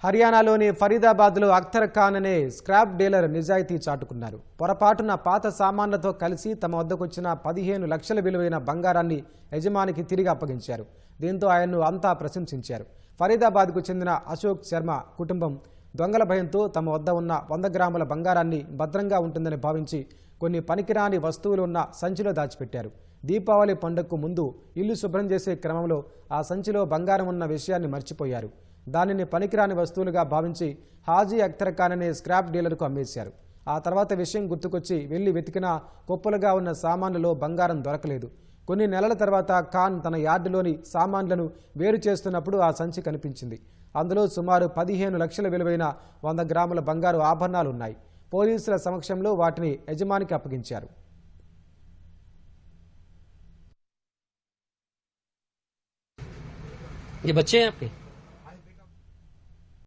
హర్యానాలోని ఫరీదాబాద్లో అఖ్తర్ ఖాన్ అనే scrap dealer నిజాయితీ చాటుకున్నారు. పొరపాటున పాత సామాన్లతో కలిసి తమ వద్దకు వచ్చిన 15 లక్షల విలువైన బంగారాన్ని యజమానికి తిరిగి అప్పగించారు. దీంతో ఆయన్ను అంతా ప్రశంసించారు. ఫరీదాబాద్కు చెందిన అశోక్ శర్మ కుటుంబం దొంగల భయంతో తమ వద్ద ఉన్న 100 గ్రాముల బంగారాన్ని భద్రంగా ఉంటుందని భావించి కొన్ని పనికిరాని వస్తువులు ఉన్న సంచిలో దాచిపెట్టారు. దీపావళి పండుగకు ముందు ఇల్లు శుభ్రం చేసే క్రమంలో ఆ సంచిలో బంగారం ఉన్న విషయాన్ని మర్చిపోయారు. దానిని పనికిరాని వస్తువులుగా భావించి హాజీ అఖ్తర్ ఖాన్ అనే స్క్రాప్ డీలర్కు అమ్మేశారు. ఆ తర్వాత విషయం గుర్తుకొచ్చి వెళ్లి వెతికినా కుప్పలుగా ఉన్న సామాన్లలో బంగారం దొరకలేదు. కొన్ని నెలల తర్వాత ఖాన్ తన యార్డులోని సామాన్లను వేరు చేస్తున్నప్పుడు ఆ సంచి కనిపించింది. అందులో సుమారు 15 లక్షల విలువైన 100 గ్రాముల బంగారు ఆభరణాలున్నాయి. పోలీసుల సమక్షంలో వాటిని యజమానికి అప్పగించారు. ये बच्चे हैं आपके?